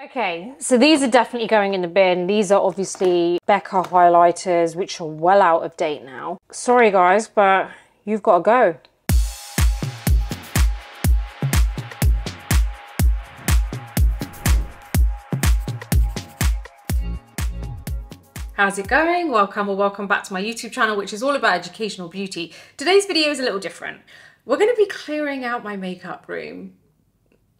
Okay, so these are definitely going in the bin. These are obviously Becca highlighters, which are well out of date now. Sorry guys, but you've got to go. How's it going? Welcome or welcome back to my YouTube channel, which is all about educational beauty. Today's video is a little different. We're going to be clearing out my makeup room.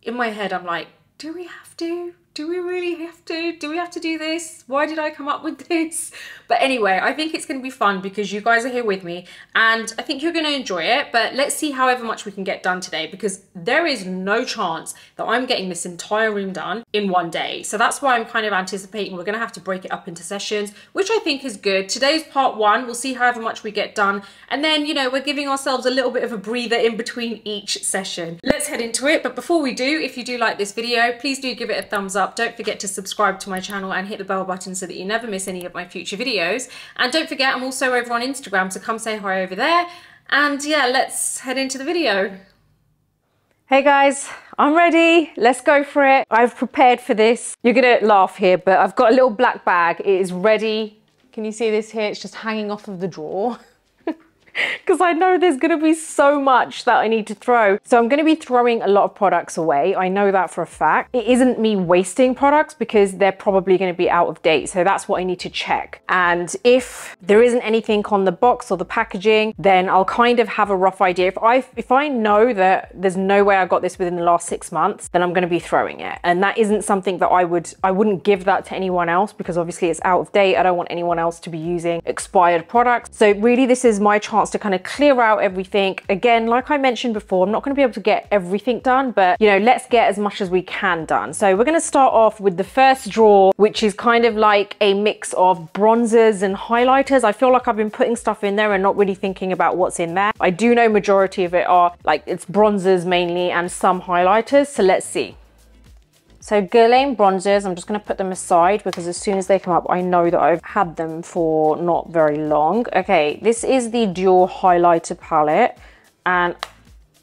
In my head, I'm like, do we have to? Do we really have to? Do we have to do this? Why did I come up with this? But anyway, I think it's going to be fun because you guys are here with me and I think you're going to enjoy it. But let's see however much we can get done today, because there is no chance that I'm getting this entire room done in one day. So that's why I'm kind of anticipating we're going to have to break it up into sessions, which I think is good. Today's part one. We'll see however much we get done. And then, you know, we're giving ourselves a little bit of a breather in between each session. Let's head into it. But before we do, if you do like this video, please do give it a thumbs up. Don't forget to subscribe to my channel and hit the bell button so that you never miss any of my future videos. And don't forget, I'm also over on Instagram, so come say hi over there. And yeah, let's head into the video. Hey guys, I'm ready. Let's go for it. I've prepared for this. You're gonna laugh here, but I've got a little black bag. It is ready. Can you see this here? It's just hanging off of the drawer. Because I know there's going to be so much that I need to throw. So I'm going to be throwing a lot of products away. I know that for a fact. It isn't me wasting products because they're probably going to be out of date. So that's what I need to check. And if there isn't anything on the box or the packaging, then I'll kind of have a rough idea. If I know that there's no way I got this within the last 6 months, then I'm going to be throwing it. And that isn't something that I wouldn't give that to anyone else, because obviously it's out of date. I don't want anyone else to be using expired products. So really this is my chance to kind of clear out everything. Again, like I mentioned before, I'm not going to be able to get everything done, but you know, let's get as much as we can done. So we're going to start off with the first drawer, which is kind of like a mix of bronzers and highlighters. I feel like I've been putting stuff in there and not really thinking about what's in there. I do know majority of it are like, it's bronzers mainly and some highlighters. So let's see. So Guerlain bronzers, I'm just going to put them aside because as soon as they come up, I know that I've had them for not very long. Okay, this is the Dior highlighter palette and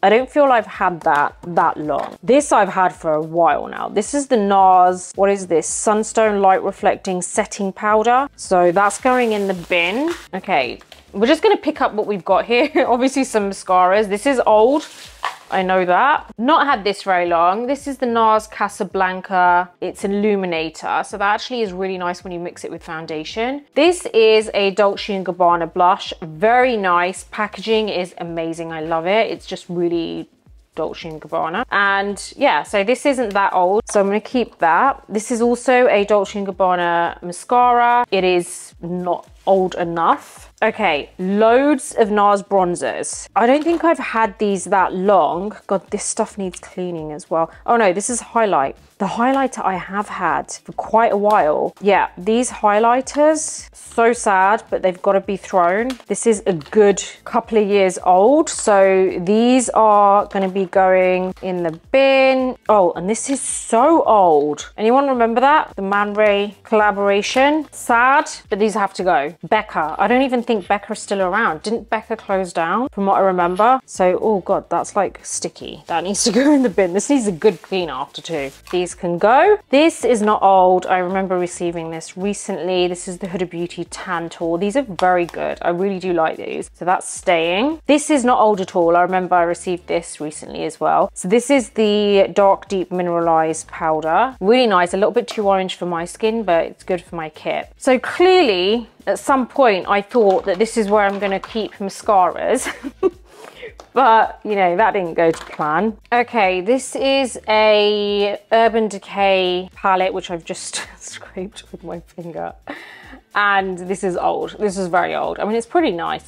I don't feel I've had that long. This I've had for a while now. This is the NARS, what is this? Sunstone Light Reflecting Setting Powder. So that's going in the bin. Okay, we're just going to pick up what we've got here. Obviously some mascaras. This is old. I know that. Not had this very long. This is the NARS Casablanca. It's an illuminator. So that actually is really nice when you mix it with foundation. This is a Dolce & Gabbana blush. Very nice. Packaging is amazing. I love it. It's just really Dolce & Gabbana. And yeah, so this isn't that old. So I'm going to keep that. This is also a Dolce & Gabbana mascara. It is not old enough. Okay, loads of NARS bronzers. I don't think I've had these that long. God, this stuff needs cleaning as well. Oh no, this is highlight. The highlighter I have had for quite a while. Yeah, these highlighters, so sad, but they've got to be thrown. This is a good couple of years old. So these are going to be going in the bin. Oh, and this is so old. Anyone remember that? The Man Ray collaboration. Sad, but these have to go. Becca. I don't even think Becca's still around. Didn't Becca close down from what I remember? So, oh God, that's like sticky. That needs to go in the bin. This needs a good clean after too. These can go. This is not old. I remember receiving this recently. This is the Huda Beauty Tan Tool. These are very good. I really do like these. So that's staying. This is not old at all. I remember I received this recently as well. So this is the Dark Deep Mineralized Powder. Really nice. A little bit too orange for my skin, but it's good for my kit. So clearly, at some point, I thought that this is where I'm going to keep mascaras. But, you know, that didn't go to plan. Okay, this is a Urban Decay palette, which I've just scraped with my finger. And this is old. This is very old. I mean, it's pretty nice.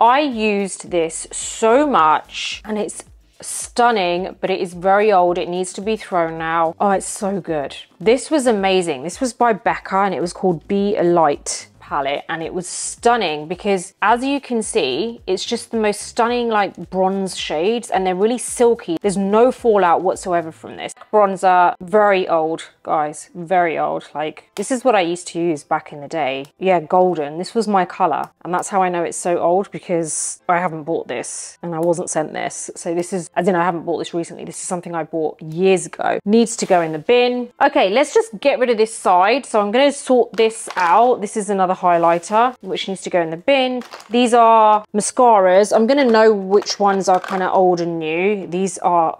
I used this so much and it's stunning, but it is very old. It needs to be thrown now. Oh, it's so good. This was amazing. This was by Becca and it was called Be a Light palette, and it was stunning because, as you can see, it's just the most stunning like bronze shades, and they're really silky. There's no fallout whatsoever from this. Bronzer, very old, guys, very old. Like, this is what I used to use back in the day. Yeah, golden. This was my color, and that's how I know it's so old, because I haven't bought this and I wasn't sent this. So this is, as in, I haven't bought this recently. This is something I bought years ago. Needs to go in the bin. Okay, let's just get rid of this side. So I'm going to sort this out. This is another highlighter which needs to go in the bin. These are mascaras. I'm going to know which ones are kind of old and new. These are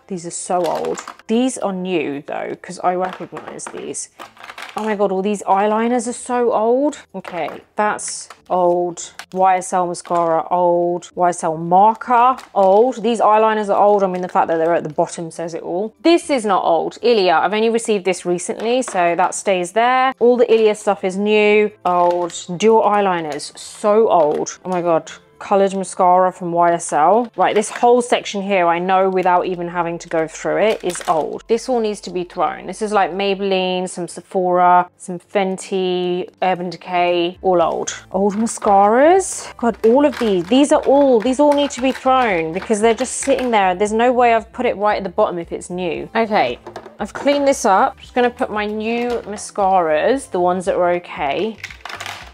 so old. These are new though, because I recognize these. Oh my God, all these eyeliners are so old. Okay, that's old. YSL mascara, old. YSL marker, old. These eyeliners are old. I mean, the fact that they're at the bottom says it all. This is not old. Ilia, I've only received this recently, so that stays there. All the Ilia stuff is new, old. Dual eyeliners, so old. Oh my God. Coloured mascara from YSL. Right, this whole section here, I know without even having to go through it, is old. This all needs to be thrown. This is like Maybelline, some Sephora, some Fenty, Urban Decay, all old. Old mascaras. God, all of these all need to be thrown because they're just sitting there. There's no way I've put it right at the bottom if it's new. Okay, I've cleaned this up. I'm just gonna put my new mascaras, the ones that were okay.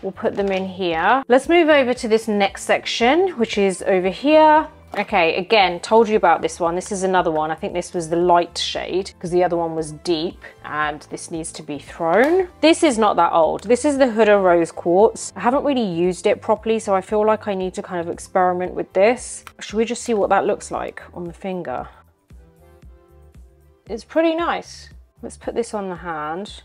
We'll put them in here. Let's move over to this next section, which is over here. Okay, again, told you about this one. This is another one. I think this was the light shade because the other one was deep, and this needs to be thrown. This is not that old. This is the Huda Rose Quartz. I haven't really used it properly, so I feel like I need to kind of experiment with this. Should we just see what that looks like on the finger? It's pretty nice. Let's put this on the hand.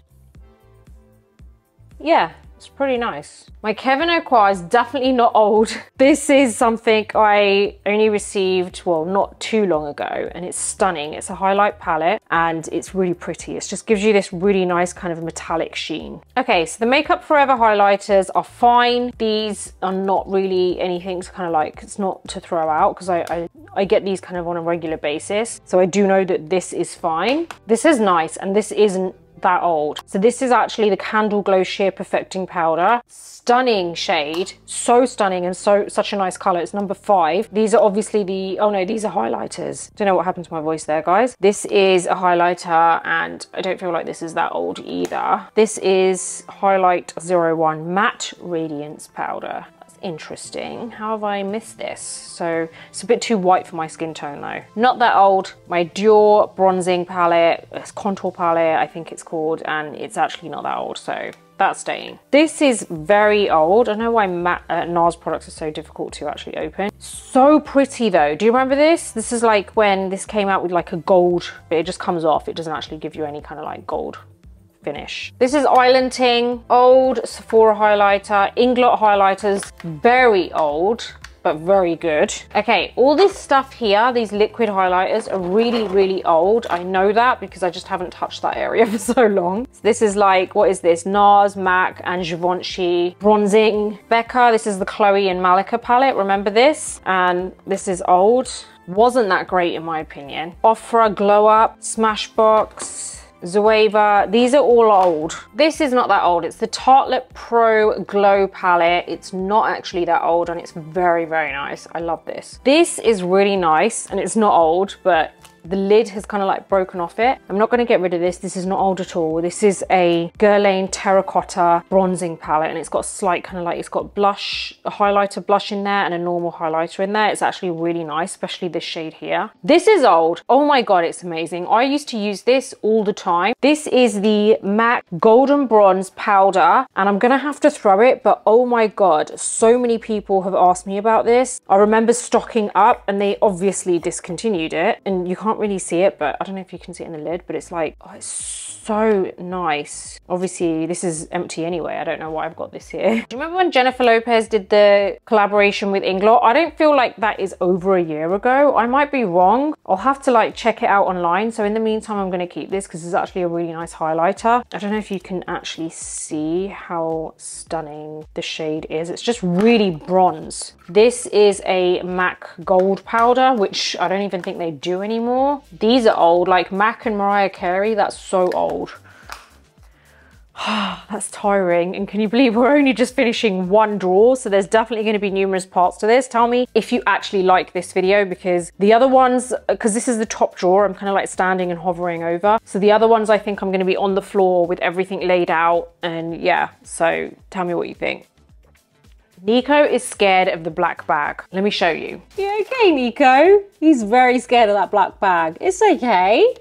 Yeah. It's pretty nice. My Kevyn Aucoin is definitely not old. This is something I only received, well, not too long ago, and it's stunning. It's a highlight palette and it's really pretty. It just gives you this really nice kind of metallic sheen. Okay, so the Makeup Forever highlighters are fine. These are not really anything to kind of like, it's not to throw out because I get these kind of on a regular basis. So I do know that this is fine. This is nice, and this isn't that old. So this is actually the Candle Glow Sheer Perfecting Powder. Stunning shade, so stunning, and such a nice color. It's number 5. These are obviously the, oh no, these are highlighters. Don't know what happened to my voice there, guys. This is a highlighter, and I don't feel like this is that old either. This is Highlight 01 Matte Radiance Powder. Interesting. How have I missed this? So it's a bit too white for my skin tone though. Not that old. My Dior bronzing palette, contour palette I think it's called, and it's actually not that old, so that's staying. This is very old. I don't know why NARS products are so difficult to actually open. So pretty though. Do you remember this? This is like when this came out with like a gold, but it just comes off. It doesn't actually give you any kind of like gold finish. This is Island Ting, old Sephora highlighter, Inglot highlighters, very old, but very good. Okay, all this stuff here, these liquid highlighters are really, really old. I know that because I just haven't touched that area for so long. So this is like, what is this? NARS, MAC, and Givenchy bronzing. Becca, this is the Chloe and Malika palette. Remember this? And this is old. Wasn't that great in my opinion. Ofra Glow Up, Smashbox, Zoeva, these are all old. This is not that old. It's the Tartelette Pro Glow palette. It's not actually that old, and it's very, very nice. I love this. This is really nice, and it's not old, but the lid has kind of like broken off it. I'm not going to get rid of this. This is not old at all. This is a Guerlain Terracotta bronzing palette, and it's got a slight kind of like, it's got blush, a highlighter blush in there and a normal highlighter in there. It's actually really nice, especially this shade here. This is old. Oh my God, it's amazing. I used to use this all the time. This is the MAC Golden Bronze Powder, and I'm going to have to throw it, but oh my God, so many people have asked me about this. I remember stocking up, and they obviously discontinued it, and you can't really see it, but I don't know if you can see it in the lid, but it's like, oh, it's so nice. Obviously this is empty anyway. I don't know why I've got this here. Do you remember when Jennifer Lopez did the collaboration with Inglot? I don't feel like that is over a year ago. I might be wrong. I'll have to like check it out online. So in the meantime, I'm going to keep this because it's actually a really nice highlighter. I don't know if you can actually see how stunning the shade is. It's just really bronze. This is a MAC Gold powder, which I don't even think they do anymore. These are old, like MAC and Mariah Carey. That's so old. That's tiring. And can you believe we're only just finishing one drawer? So there's definitely going to be numerous parts to this. Tell me if you actually like this video, because the other ones, because this is the top drawer, I'm kind of like standing and hovering over. So the other ones, I think I'm going to be on the floor with everything laid out. And yeah, so tell me what you think. Nico is scared of the black bag. Let me show you. You okay, Nico? He's very scared of that black bag. It's okay.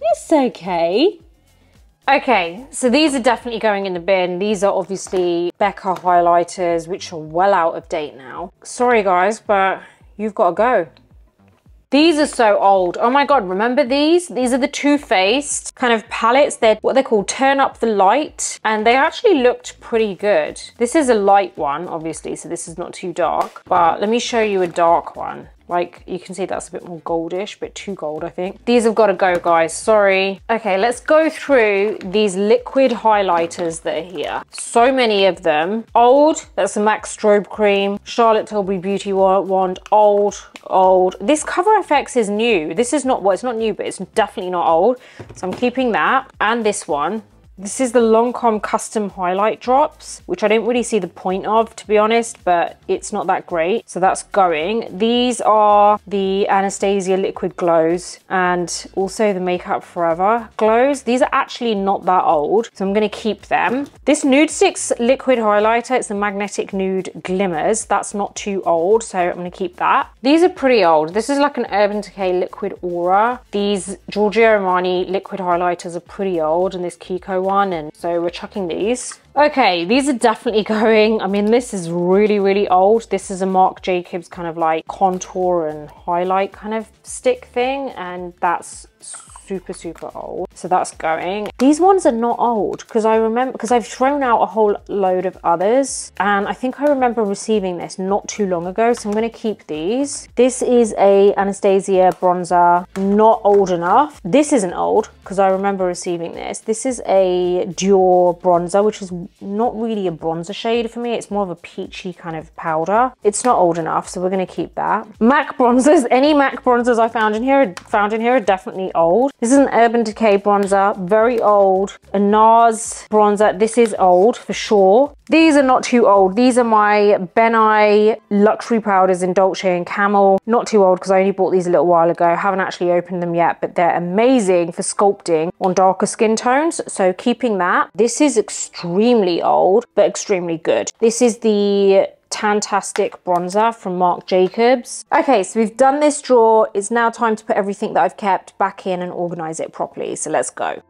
It's okay. Okay, so these are definitely going in the bin. These are obviously Becca highlighters, which are well out of date now. Sorry guys, but you've got to go. These are so old. Oh my God, remember these? These are the Too Faced kind of palettes. They're what they call Turn Up the Light, and they actually looked pretty good. This is a light one, obviously, so this is not too dark, but let me show you a dark one. Like, you can see that's a bit more goldish, a bit too gold, I think. These have got to go, guys, sorry. Okay, let's go through these liquid highlighters that are here. So many of them. Old, that's the MAC Strobe Cream. Charlotte Tilbury Beauty Wand, old. This Cover FX is new. This is not, well, it's not new, but it's definitely not old. So I'm keeping that. And this one. This is the Lancome Custom Highlight Drops, which I didn't really see the point of, to be honest, but it's not that great. So that's going. These are the Anastasia Liquid Glows and also the Makeup Forever Glows. These are actually not that old, so I'm going to keep them. This Nude Sticks Liquid Highlighter, it's the Magnetic Nude Glimmers. That's not too old, so I'm going to keep that. These are pretty old. This is like an Urban Decay Liquid Aura. These Giorgio Armani Liquid Highlighters are pretty old, and this Kiko one, and so we're chucking these. Okay, these are definitely going. I mean, this is really, really old. This is a Marc Jacobs kind of like contour and highlight kind of stick thing, and that's super old, so that's going. These ones are not old because I remember, because I've thrown out a whole load of others, and I think I remember receiving this not too long ago, so I'm going to keep these. This is a Anastasia bronzer, not old enough. This isn't old because I remember receiving this. This is a Dior bronzer, which is not really a bronzer shade for me. It's more of a peachy kind of powder. It's not old enough, so we're going to keep that. MAC bronzers, any MAC bronzers I found in here are definitely old. This is an Urban Decay bronzer, very old. A NARS bronzer, this is old for sure. These are not too old. These are my Ben luxury powders in Dolce and Camel. Not too old because I only bought these a little while ago. Haven't actually opened them yet, but they're amazing for sculpting on darker skin tones. So keeping that. This is extremely old, but extremely good. This is the Tantastic bronzer from Marc Jacobs. Okay, so we've done this drawer. It's now time to put everything that I've kept back in and organize it properly. So let's go.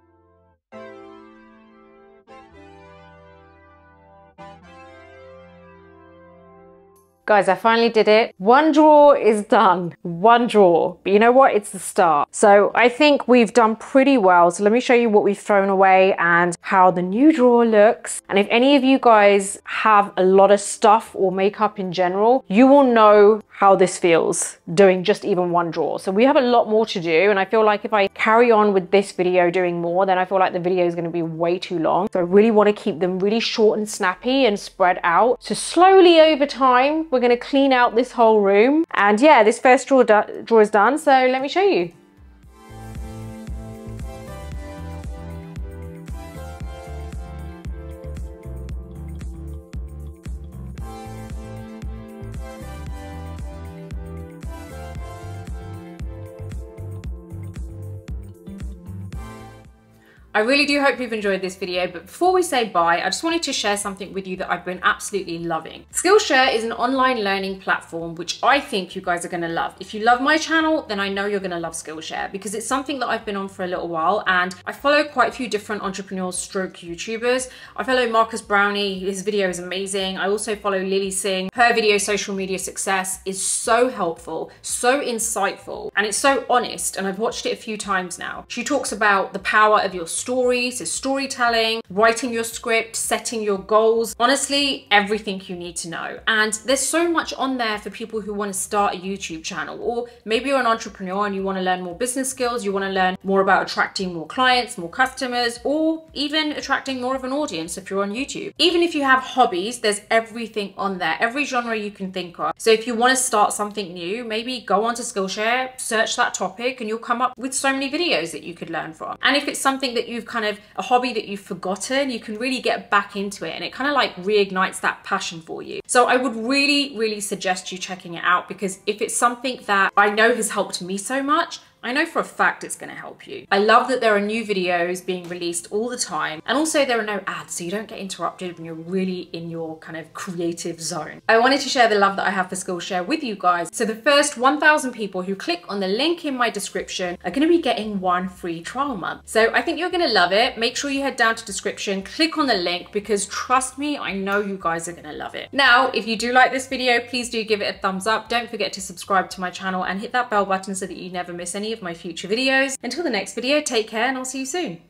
Guys, I finally did it. One drawer is done. One drawer. But you know what? It's the start. So I think we've done pretty well. So let me show you what we've thrown away and how the new drawer looks. And if any of you guys have a lot of stuff or makeup in general, you will know how this feels doing just even one drawer. So we have a lot more to do, and I feel like if I carry on with this video doing more, then I feel like the video is going to be way too long. So I really want to keep them really short and snappy and spread out. So slowly over time, we're going to clean out this whole room. And yeah, this first drawer is done, so let me show you. I really do hope you've enjoyed this video, but before we say bye, I just wanted to share something with you that I've been absolutely loving. Skillshare is an online learning platform which I think you guys are going to love. If you love my channel, then I know you're going to love Skillshare because it's something that I've been on for a little while, and I follow quite a few different entrepreneurs stroke YouTubers. I follow Marcus Brownie, his video is amazing. I also follow Lily Singh. Her video Social Media Success is so helpful, so insightful, and it's so honest, and I've watched it a few times now. She talks about the power of your stories, storytelling, writing your script, setting your goals. Honestly, everything you need to know. And there's so much on there for people who want to start a YouTube channel, or maybe you're an entrepreneur and you want to learn more business skills, you want to learn more about attracting more clients, more customers, or even attracting more of an audience if you're on YouTube. Even if you have hobbies, there's everything on there, every genre you can think of. So if you want to start something new, maybe go onto Skillshare, search that topic, and you'll come up with so many videos that you could learn from. And if it's something that that you've kind of, a hobby that you've forgotten, you can really get back into it and it kind of like reignites that passion for you. So I would really, really suggest you checking it out, because if it's something that I know has helped me so much, I know for a fact it's going to help you. I love that there are new videos being released all the time, and also there are no ads, so you don't get interrupted when you're really in your kind of creative zone. I wanted to share the love that I have for Skillshare with you guys. So the first 1,000 people who click on the link in my description are going to be getting 1 free trial month. So I think you're going to love it. Make sure you head down to description, click on the link, because trust me, I know you guys are going to love it. Now, if you do like this video, please do give it a thumbs up. Don't forget to subscribe to my channel and hit that bell button so that you never miss any of my future videos. Until the next video, take care and I'll see you soon.